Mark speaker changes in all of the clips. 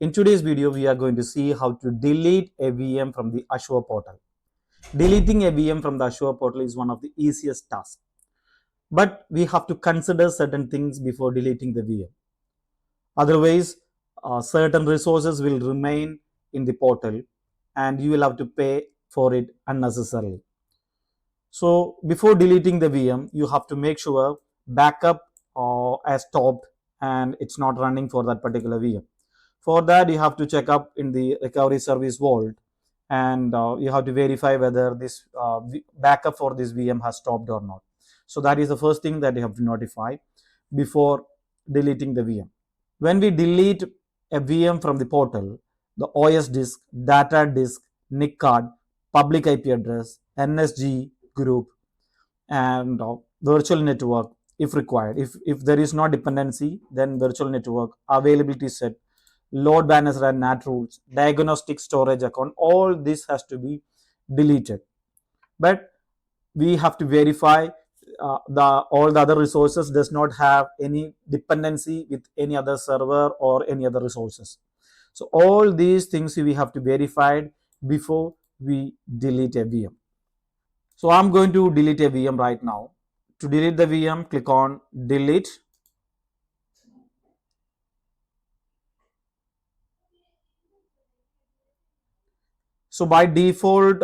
Speaker 1: In today's video, we are going to see how to delete a VM from the Azure portal. Deleting a VM from the Azure portal is one of the easiest tasks, but we have to consider certain things before deleting the VM. Otherwise, certain resources will remain in the portal and you will have to pay for it unnecessarily. So before deleting the VM, you have to make sure backup has stopped and it's not running for that particular VM. For that, you have to check up in the recovery service vault and you have to verify whether this backup for this VM has stopped or not. So that is the first thing that you have to notify before deleting the VM. When we delete a VM from the portal, the OS disk, data disk, NIC card, public IP address, NSG group, and virtual network if required. If there is no dependency, then virtual network, availability set, load balancer and NAT rules, diagnostic storage account, all this has to be deleted. But we have to verify the all the other resources does not have any dependency with any other server or any other resources. So all these things we have to verify before we delete a VM. So I'm going to delete a VM right now. To delete the VM, click on delete. So by default,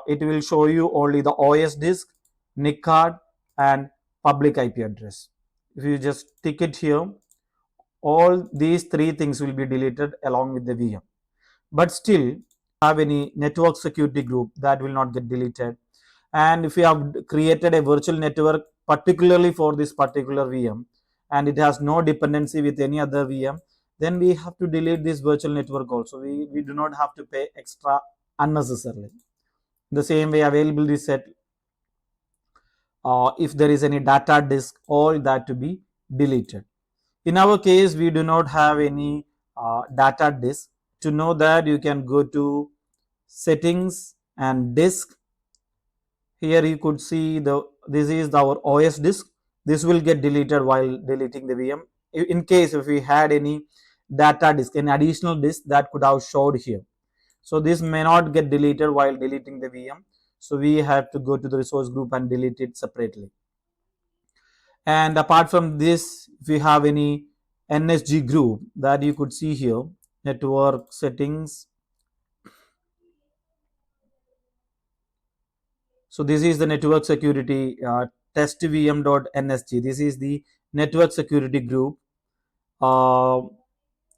Speaker 1: it will show you only the OS disk, NIC card, and public IP address. If you just tick it here, all these three things will be deleted along with the VM. But still, have any network security group that will not get deleted. And if you have created a virtual network particularly for this particular VM and it has no dependency with any other VM, then we have to delete this virtual network also. We do not have to pay extra unnecessarily. The same way, availability set, if there is any data disk, all that to be deleted. In our case, we do not have any data disk. To know that, you can go to settings and disk. Here you could see this is our OS disk. This will get deleted while deleting the VM. In case if we had any data disk, an additional disk that could have showed here. So this may not get deleted while deleting the VM. So we have to go to the resource group and delete it separately. And apart from this, if you have any NSG group that you could see here, network settings. So this is the network security testvm.nsg. This is the network security group.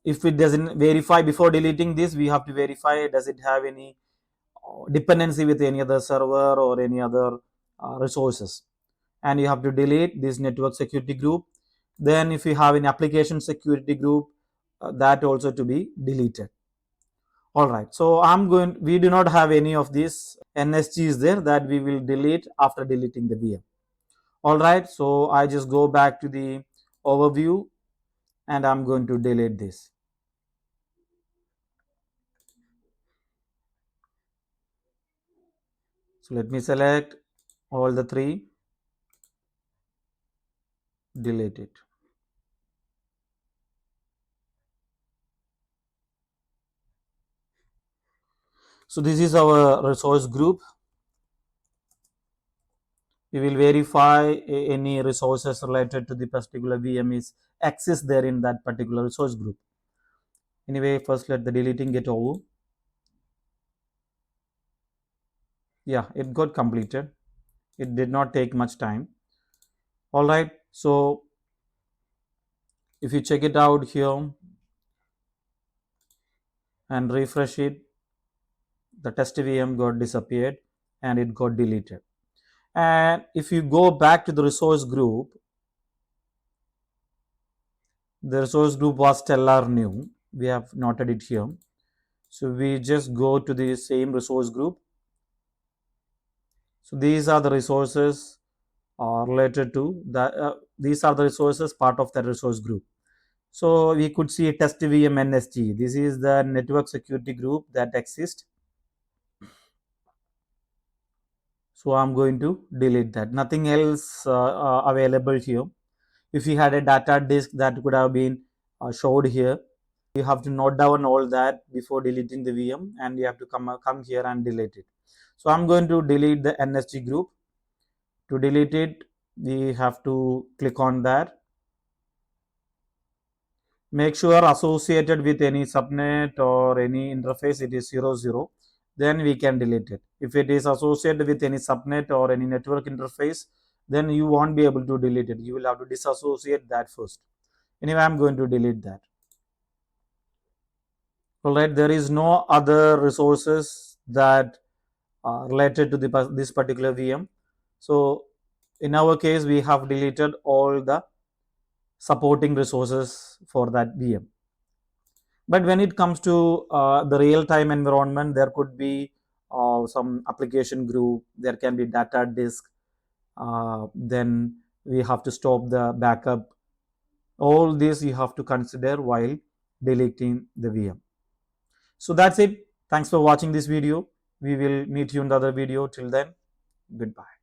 Speaker 1: If it doesn't verify before deleting this, we have to verify does it have any dependency with any other server or any other resources. And you have to delete this network security group. Then if you have an application security group, that also to be deleted. All right, so we do not have any of these NSGs there that we will delete after deleting the VM. All right, so I just go back to the overview and I'm going to delete this. So let me select all the three, delete it. So this is our resource group. We will verify any resources related to the particular VM is accessed there in that particular resource group. Anyway, first let the deleting get over. Yeah, it got completed. It did not take much time. All right, so if you check it out here and refresh it, the test VM got disappeared and it got deleted. And if you go back to the resource group, the resource group was stellar new. We have noted it here. So we just go to the same resource group. So these are the resources related to these are the resources part of the resource group. So we could see test VM NSG. This is the network security group that exists. So I'm going to delete that. Nothing else available here. If you had a data disk that could have been showed here, You have to note down all that before deleting the VM, and you have to come here and delete it. So I'm going to delete the NSG group. To delete it, we have to click on that. Make sure associated with any subnet or any interface it is 00, then we can delete it. If it is associated with any subnet or any network interface, then you won't be able to delete it. You will have to disassociate that first. Anyway, I'm going to delete that. All right, there is no other resources that are related to this particular VM. So in our case, we have deleted all the supporting resources for that VM. But when it comes to the real-time environment, there could be some application group, there can be data disk, then we have to stop the backup. All this you have to consider while deleting the VM. So that's it. Thanks for watching this video. We will meet you in the other video. Till then, goodbye.